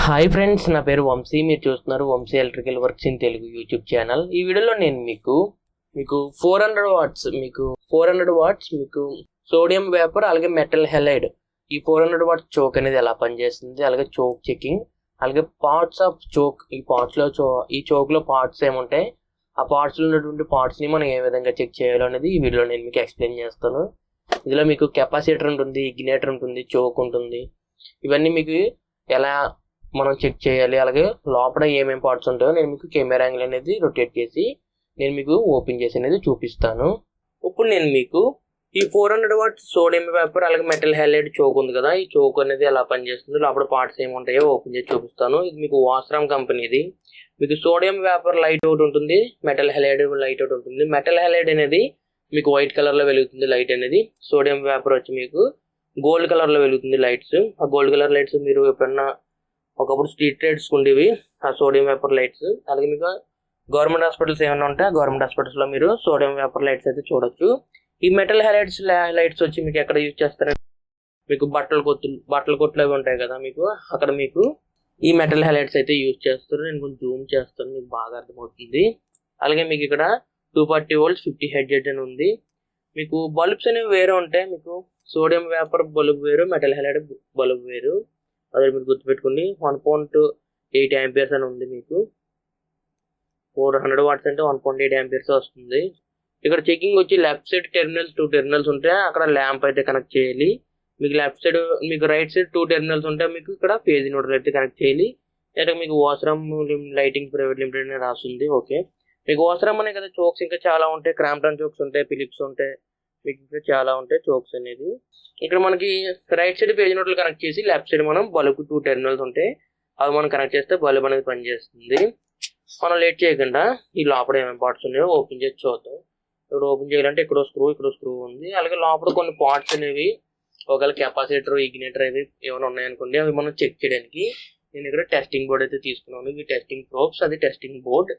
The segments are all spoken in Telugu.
హాయ్ ఫ్రెండ్స్, నా పేరు వంశీ. మీరు చూస్తున్నారు Vamshi electrical works in Telugu YouTube channel. ఈ వీడియోలో నేను మీకు 400 వాట్స్ మీకు సోడియం వేపర్ అలాగే మెటల్ హెలైడ్ ఈ 400 వాట్స్ చోక్ అనేది ఎలా పనిచేస్తుంది, అలాగే చోక్ చెకింగ్, అలాగే పార్ట్స్ ఆఫ్ చోక్, ఈ చోక్లో పార్ట్స్ ఏముంటాయి, ఆ పార్ట్స్లో ఉన్నటువంటి పార్ట్స్ని మనం ఏ విధంగా చెక్ చేయాలో అనేది ఈ వీడియోలో నేను మీకు ఎక్స్ప్లెయిన్ చేస్తాను. ఇందులో మీకు కెపాసిటర్ ఉంటుంది, ఇగ్నేటర్ ఉంటుంది, చోక్ ఉంటుంది. ఇవన్నీ మీకు ఎలా మనం చెక్ చేయాలి, అలాగే లోపల ఏమేమి పార్ట్స్ ఉంటాయో నేను మీకు కెమెరా యాంగిల్ అనేది రొటేట్ చేసి నేను మీకు ఓపెన్ చేసి అనేది చూపిస్తాను. ఇప్పుడు నేను మీకు ఈ 400 వాట్స్ సోడియం వేపర్ అలాగే మెటల్ హైలైట్ చోక్ ఉంది కదా, ఈ చోక్ అనేది ఎలా పనిచేస్తుంది, లోపల పార్ట్స్ ఏమి ఉంటాయో ఓపెన్ చేసి చూపిస్తాను. ఇది మీకు వాస్రామ్ కంపెనీది. మీకు సోడియం వేపర్ లైట్ అవుట్ ఉంటుంది, మెటల్ హైలైట్ లైట్ అవుట్ ఉంటుంది. మెటల్ హైలైట్ అనేది మీకు వైట్ కలర్లో వెలుగుతుంది లైట్ అనేది. సోడియం వేపర్ వచ్చి మీకు గోల్డ్ కలర్లో వెలుగుతుంది లైట్స్. ఆ గోల్డ్ కలర్ లైట్స్ మీరు ఎప్పుడన్నా ఒకప్పుడు స్ట్రీట్ లైట్స్ ఉండేవి, ఆ సోడియం వేపర్ లైట్స్. అలాగే మీకు గవర్నమెంట్ హాస్పిటల్స్ ఏమైనా ఉంటే గవర్నమెంట్ హాస్పిటల్స్లో మీరు సోడియం వేపర్ లైట్స్ అయితే చూడొచ్చు. ఈ మెటల్ హైలైట్స్ లైట్స్ వచ్చి మీకు ఎక్కడ యూజ్ చేస్తారంటే మీకు బట్టల కొట్లు అవి ఉంటాయి కదా, మీకు అక్కడ మీకు ఈ మెటల్ హైలైట్స్ అయితే యూజ్ చేస్తారు. నేను కొంచెం జూమ్ చేస్తాను, మీకు బాగా అర్థమవుతుంది. అలాగే మీకు ఇక్కడ 240 volts 50 Hz అని ఉంది. మీకు బల్బ్స్ అనేవి వేరే ఉంటాయి. మీకు సోడియం వేపర్ బల్బ్ వేరు, మెటల్ హైలైట్ బల్బ్ వేరు. అదే మీరు గుర్తుపెట్టుకోండి. 1.8 amperes అని ఉంది. మీకు 400 వాట్స్ అంటే 1.8 amperes వస్తుంది. ఇక్కడ చెకింగ్ వచ్చి లెఫ్ట్ సైడ్ టూ టెర్మినల్స్ ఉంటాయి, అక్కడ ల్యాంప్ అయితే కనెక్ట్ చేయాలి. మీకు లెఫ్ట్ సైడ్ మీకు రైట్ సైడ్ 2 టెర్మినల్స్ ఉంటాయి, మీకు ఇక్కడ పేజ్ న్యూట్రల్ అయితే కనెక్ట్ చేయాలి. లేదా మీకు వాస్రామ్ లైటింగ్ ప్రైవేట్ లిమిటెడ్ అని రాస్తుంది. ఓకే, మీకు వాస్రామ్ అనే కదా చోక్స్ ఇంకా చాలా ఉంటాయి. క్రాంప్టన్ చోక్స్ ఉంటాయి, ఫిలిప్స్ ఉంటాయి, మీకు ఇంకా చాలా ఉంటాయి చోక్స్ అనేది. ఇక్కడ మనకి రైట్ సైడ్ పేజ్ నోట్లు కనెక్ట్ చేసి లెఫ్ట్ సైడ్ మనం బల్బ్ 2 టెర్మినల్స్ ఉంటాయి, అవి మనం కనెక్ట్ చేస్తే బల్బ్ అనేది పనిచేస్తుంది. మనం లేట్ చేయకుండా ఈ లోపల ఏమేమి పార్ట్స్ ఉన్నాయో ఓపెన్ చేసి చూద్దాం. ఇప్పుడు ఓపెన్ చేయాలంటే ఇక్కడ స్క్రూ ఉంది. అలాగే లోపల కొన్ని పార్ట్స్ అనేవి ఒకవేళ కెపాసిటర్, ఇగ్నేటర్ అవి ఏమైనా ఉన్నాయనుకోండి, అవి మనం చెక్ చేయడానికి నేను ఇక్కడ టెస్టింగ్ బోర్డ్ అయితే తీసుకున్నాను. ఇది టెస్టింగ్ ప్రోబ్స్, అది టెస్టింగ్ బోర్డ్.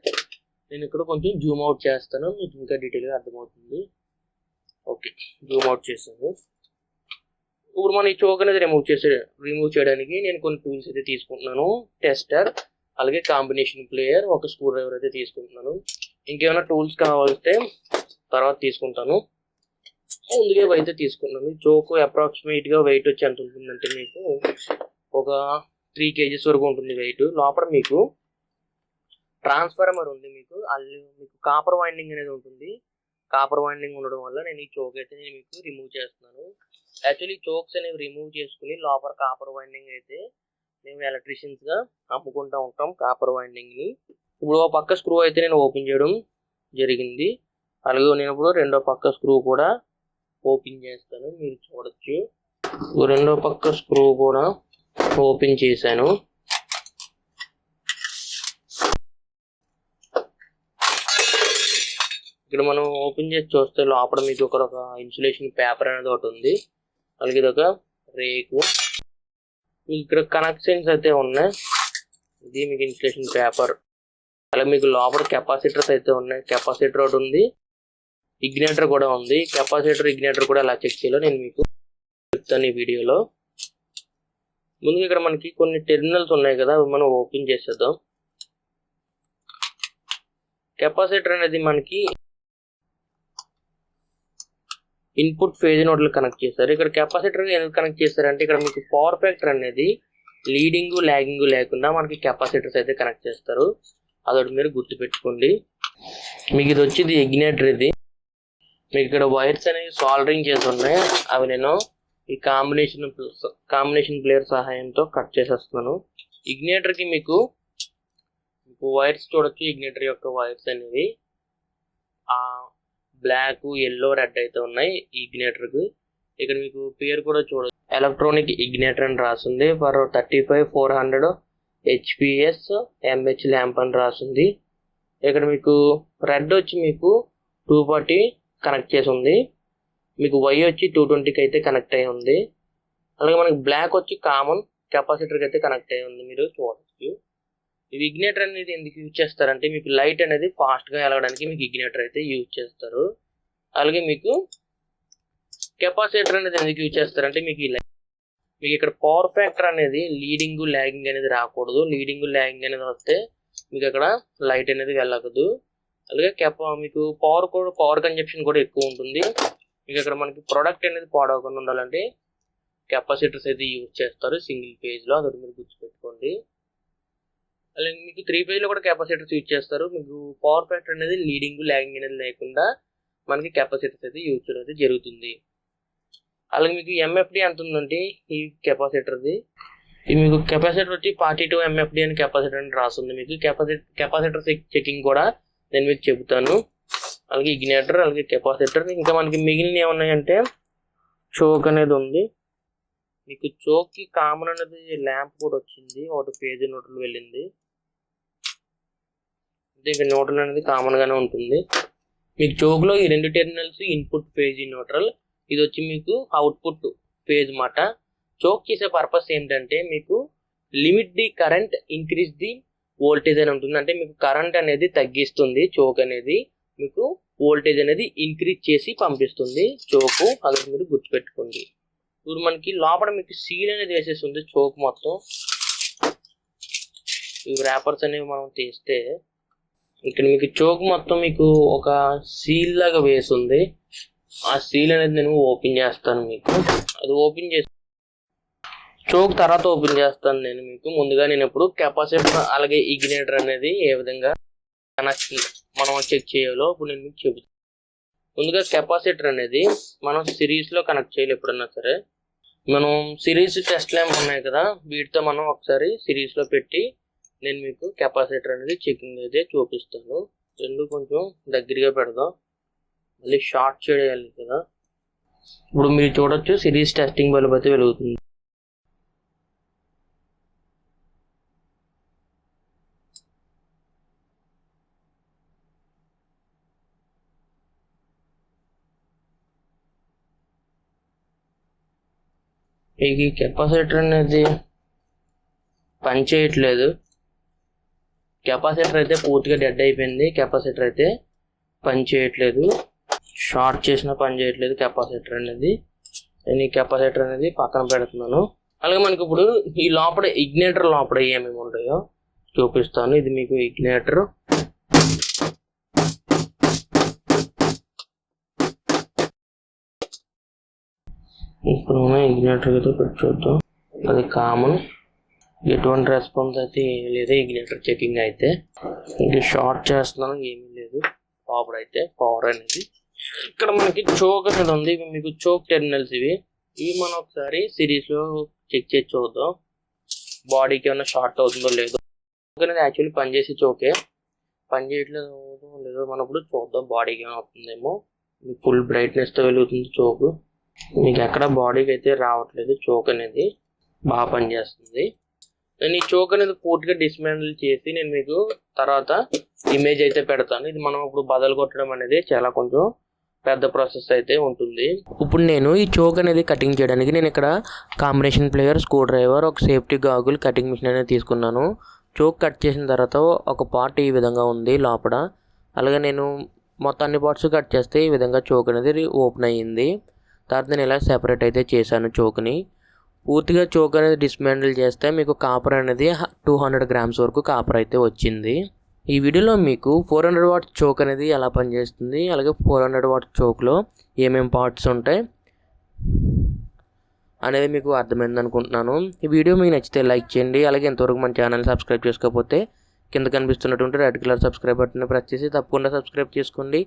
నేను ఇక్కడ కొంచెం జూమ్ అవుట్ చేస్తాను, మీకు ఇంకా డీటెయిల్గా అర్థమవుతుంది. ఓకే, జూమ్ అవుట్ చేసాను. ఇప్పుడు మనం ఈ చోక్ అనేది రిమూవ్ చేయడానికి నేను కొన్ని టూల్స్ అయితే తీసుకుంటున్నాను. టెస్టర్, అలాగే కాంబినేషన్ ప్లేయర్, ఒక స్క్రూ డ్రైవర్ అయితే తీసుకుంటున్నాను. ఇంకేమైనా టూల్స్ కావాలిస్తే తర్వాత తీసుకుంటాను. ముందుగా అయితే తీసుకున్నాను. చోక్ అప్రాక్సిమేట్గా వెయిట్ వచ్చి ఎంత ఉంటుందంటే మీకు ఒక 3 kgs వరకు ఉంటుంది వెయిట్. లోపల మీకు ట్రాన్స్ఫార్మర్ ఉంది, మీకు కాపర్ వైండింగ్ అనేది ఉంటుంది. కాపర్ వైండింగ్ ఉండడం వల్ల నేను ఈ చోక్ అయితే మీకు రిమూవ్ చేస్తున్నాను. యాక్చువల్లీ చోక్స్ అనేవి రిమూవ్ చేసుకుని లోపల కాపర్ వైండింగ్ అయితే మేము ఎలక్ట్రీషియన్స్గా అమ్ముకుంటూ ఉంటాం కాపర్ వైండింగ్ని. ఇప్పుడు ఒక పక్క స్క్రూ అయితే నేను ఓపెన్ చేయడం జరిగింది. అలాగే నేను ఇప్పుడు రెండో పక్క స్క్రూ కూడా ఓపెన్ చేస్తాను, మీరు చూడొచ్చు. రెండో పక్క స్క్రూ కూడా ఓపెన్ చేశాను. ఇక్కడ మనం ఓపెన్ చేసి చూస్తే లోపల మీకు ఒక ఇన్సులేషన్ పేపర్ అనేది ఒకటి ఉంది. అలాగే ఇది ఒక రేకు. మీకు ఇక్కడ కనెక్షన్స్ అయితే ఉన్నాయి. ఇది మీకు ఇన్సులేషన్ పేపర్. అలాగే మీకు లోపల కెపాసిటర్స్ అయితే ఉన్నాయి. కెపాసిటర్ ఒకటి ఉంది, ఇగ్నేటర్ కూడా ఉంది. కెపాసిటర్, ఇగ్నేటర్ కూడా ఎలా చెక్ చేయాలో నేను మీకు చెప్తాను ఈ వీడియోలో. ముందుగా ఇక్కడ మనకి కొన్ని టెర్మినల్స్ ఉన్నాయి కదా, అవి మనం ఓపెన్ చేసేద్దాం. కెపాసిటర్ అనేది మనకి ఇన్పుట్ ఫేజ్ నోడ్లు కనెక్ట్ చేస్తారు. ఇక్కడ కెపాసిటర్ ఎందుకు కనెక్ట్ చేస్తారంటే ఇక్కడ మీకు పవర్ ఫ్యాక్టర్ అనేది లీడింగ్ లాగింగ్ లేకుండా మనకి కెపాసిటర్స్ అయితే కనెక్ట్ చేస్తారు. అదొకటి మీరు గుర్తుపెట్టుకోండి. మీకు ఇది వచ్చేది ఇగ్నేటర్. ఇది మీకు ఇక్కడ వైర్స్ అనేవి సాల్డరింగ్ చేసి ఉన్నాయి, అవి నేను ఈ కాంబినేషన్ ప్లేయర్ సహాయంతో కట్ చేసేస్తున్నాను. ఇగ్నేటర్కి మీకు వైర్స్ చూడొచ్చు. ఇగ్నేటర్ యొక్క వైర్స్ అనేవి బ్లాక్, ఎల్లో, రెడ్ అయితే ఉన్నాయి ఇగ్నేటర్కి. ఇక్కడ మీకు పేరు కూడా చూడొచ్చు, ఎలక్ట్రానిక్ ఇగ్నేటర్ అని రాసింది. ఫర్ 35400 HPS MH ల్యాంప్ అని రాసింది. ఇక్కడ మీకు రెడ్ వచ్చి మీకు 240 కనెక్ట్ చేసి ఉంది. మీకు వై వచ్చి 220కి అయితే కనెక్ట్ అయి ఉంది. అలాగే మనకి బ్లాక్ వచ్చి కామన్ కెపాసిటర్కి అయితే కనెక్ట్ అయి ఉంది, మీరు చూడవచ్చు. ఇది ఇగ్నేటర్ అనేది ఎందుకు యూజ్ చేస్తారంటే మీకు లైట్ అనేది ఫాస్ట్గా వెళ్ళడానికి మీకు ఇగ్నేటర్ అయితే యూజ్ చేస్తారు. అలాగే మీకు కెపాసిటర్ అనేది ఎందుకు యూజ్ చేస్తారంటే మీకు ఈ మీకు ఇక్కడ పవర్ ఫ్యాక్టర్ అనేది లీడింగ్ ల్యాగింగ్ అనేది రాకూడదు. లీడింగ్ ల్యాగింగ్ అనేది వస్తే మీకు అక్కడ లైట్ అనేది వెళ్ళకదు. అలాగే మీకు పవర్ కన్జంప్షన్ కూడా ఎక్కువ ఉంటుంది. మీకు అక్కడ మనకి ప్రొడక్ట్ అనేది పాడవకుండా ఉండాలంటే కెపాసిటర్స్ అయితే యూజ్ చేస్తారు సింగిల్ ఫేజ్లో, అదొకటి మీరు గుర్తుపెట్టుకోండి. అలాగే మీకు 3 ఫేజ్లో కూడా కెపాసిటర్స్ యూజ్ చేస్తారు. మీకు పవర్ ఫ్యాక్టర్ అనేది లీడింగ్ ల్యాగింగ్ అనేది లేకుండా మనకి కెపాసిటర్స్ అయితే యూజ్ చేయడం అయితే జరుగుతుంది. అలాగే మీకు ఎంఎఫ్డి ఎంత ఉందంటే ఈ కెపాసిటర్ది, మీకు కెపాసిటర్ వచ్చి 42 ఎంఎఫ్డి అని కెపాసిటర్ అని రాస్తుంది. మీకు కెపాసిటర్ చెకింగ్ కూడా నేను మీకు చెబుతాను. అలాగే ఇగ్నిటర్, అలాగే కెపాసిటర్. ఇంకా మనకి మిగిలిన ఏమున్నాయంటే చోక్ అనేది ఉంది. మీకు చోక్కి కామన్ అనేది ల్యాంప్ కూడా వచ్చింది, ఒకటి పేజ్ న్యూట్రల్ వెళ్ళింది. ఇంకా న్యూట్రల్ అనేది కామన్గానే ఉంటుంది. మీకు చోక్లో ఈ 2 టెర్మినల్స్ ఇన్పుట్ పేజ్ న్యూట్రల్, ఇది వచ్చి మీకు అవుట్పుట్ పేజ్ మాట. చోక్ చేసే పర్పస్ ఏంటంటే మీకు limit the current, increase the voltage అని ఉంటుంది. అంటే మీకు కరెంట్ అనేది తగ్గిస్తుంది చోక్ అనేది, మీకు వోల్టేజ్ అనేది ఇంక్రీజ్ చేసి పంపిస్తుంది చోకు. అది మీరు గుర్తుపెట్టుకోండి. ఇప్పుడు మనకి లోపల మీకు సీల్ అనేది వేసేస్తుంది చోక్ మొత్తం. ఈ ర్యాపర్స్ అనేవి మనం తీస్తే ఇక్కడ మీకు చోక్ మొత్తం మీకు ఒక సీల్ లాగా వేస్తుంది. ఆ సీల్ అనేది నేను ఓపెన్ చేస్తాను. మీకు అది ఓపెన్ చేసి చోక్ తర్వాత ఓపెన్ చేస్తాను నేను మీకు. ముందుగా నేను ఇప్పుడు కెపాసిటర్ అలాగే ఇగ్నిటర్ అనేది ఏ విధంగా మనం చెక్ చేయాలో ఇప్పుడు నేను మీకు చెబుతాను. ముందుగా కెపాసిటర్ అనేది మనం సిరీస్లో కనెక్ట్ చేయాలి. ఎప్పుడన్నా సరే మనం సిరీస్ టెస్ట్ ల్యాంప్ ఉన్నాయి కదా, వీటితో మనం ఒకసారి సిరీస్లో పెట్టి నేను మీకు కెపాసిటర్ అనేది చెకింగ్ అయితే చూపిస్తాను. రెండు కొంచెం దగ్గరగా పెడదాం, మళ్ళీ షార్ట్ చేయాలి కదా. ఇప్పుడు మీరు చూడొచ్చు సిరీస్ టెస్టింగ్ బల్బ్ అయితే వెలుగుతుంది. ఈ కెపాసిటర్ అనేది పనిచేయట్లేదు. కెపాసిటర్ అయితే పూర్తిగా డెడ్ అయిపోయింది. కెపాసిటర్ అయితే పనిచేయట్లేదు, షార్ట్ చేసినా పనిచేయట్లేదు కెపాసిటర్ అనేది. నేను ఈ కెపాసిటర్ అనేది పక్కన పెడుతున్నాను. అలాగే మనకి ఇప్పుడు ఈ లోపల ఇగ్నిటర్ లోపల ఏమేమి ఉంటాయో చూపిస్తాను. ఇది మీకు ఇగ్నిటర్. ఇప్పుడు ఇగ్నిటర్ అయితే పెట్టి చూద్దాం. అది కామన్, ఎటువంటి రెస్పాన్స్ అయితే ఏమీ లేదు. ఇగ్నిటర్ చెకింగ్ అయితే ఇంక షార్ట్ చేస్తున్నాను, ఏమీ లేదు. పవర్ అనేది ఇక్కడ మనకి చోక్ అనేది ఉంది. ఇవి మీకు చోక్ టెర్మినల్స్. ఇవి మనం ఒకసారి సిరీస్లో చెక్ చేసి చూద్దాం బాడీకి ఏమైనా షార్ట్ అవుతుందో లేదో. అనేది యాక్చువల్లీ పనిచేసి చోకే పనిచేయట్లేదు లేదో మనం ఇప్పుడు చూద్దాం. బాడీకి ఏమైనా అవుతుందేమో. మీకు ఫుల్ బ్రైట్నెస్తో వెలుగుతుంది చోకు. మీకు ఎక్కడ బాడీకి అయితే రావట్లేదు. చోక్ అనేది బాగా పనిచేస్తుంది. నేను ఈ చోక్ అనేది పూర్తిగా డిస్మాండిల్ చేసి నేను మీకు తర్వాత ఇమేజ్ అయితే పెడతాను. ఇది మనం ఇప్పుడు బదలు కొట్టడం అనేది చాలా కొంచెం పెద్ద ప్రాసెస్ అయితే ఉంటుంది. ఇప్పుడు నేను ఈ చోక్ అనేది కటింగ్ చేయడానికి నేను ఇక్కడ కాంబినేషన్ ప్లేయర్, స్క్రూ డ్రైవర్, ఒక సేఫ్టీ గాగుల్, కటింగ్ మిషన్ అనేది తీసుకున్నాను. చోక్ కట్ చేసిన తర్వాత ఒక పార్ట్ ఈ విధంగా ఉంది లోపల. అలాగే నేను మొత్తం అన్ని పార్ట్స్ కట్ చేస్తే ఈ విధంగా చోక్ అనేది ఓపెన్ అయ్యింది. తర్వాత నేను ఇలా సెపరేట్ అయితే చేశాను చోక్ని. పూర్తిగా చోక్ అనేది డిస్మాండిల్ చేస్తే మీకు కాపర్ అనేది 200 గ్రామ్స్ వరకు కాపర్ అయితే వచ్చింది. ఈ వీడియోలో మీకు 400 వాట్స్ చోక్ అనేది ఎలా పనిచేస్తుంది, అలాగే 400 వాట్స్ చోక్లో ఏమేమి పార్ట్స్ ఉంటాయి అనేది మీకు అర్థమైంది అనుకుంటున్నాను. ఈ వీడియో మీకు నచ్చితే లైక్ చేయండి. అలాగే ఇంతవరకు మన ఛానల్ సబ్స్క్రైబ్ చేసుకోకపోతే కింద కనిపిస్తున్నటువంటి red colour subscribe button press చేసి తప్పకుండా సబ్స్క్రైబ్ చేసుకోండి.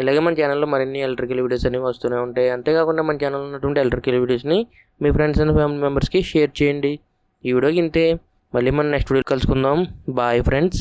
ఇలాగే మన ఛానల్లో మరిన్ని ఎలక్ట్రికల్ వీడియోస్ అనేవి వస్తూనే ఉంటాయి. అంతేకాకుండా మన ఛానల్లో ఉన్నటువంటి ఎలక్ట్రికల్ వీడియోస్ని మీ ఫ్రెండ్స్ అండ్ ఫ్యామిలీ మెంబర్స్కి షేర్ చేయండి. ఈ వీడియోకి ఇంతే. మళ్ళీ మనం నెక్స్ట్ వీడియో కలుసుకుందాం. Bye friends.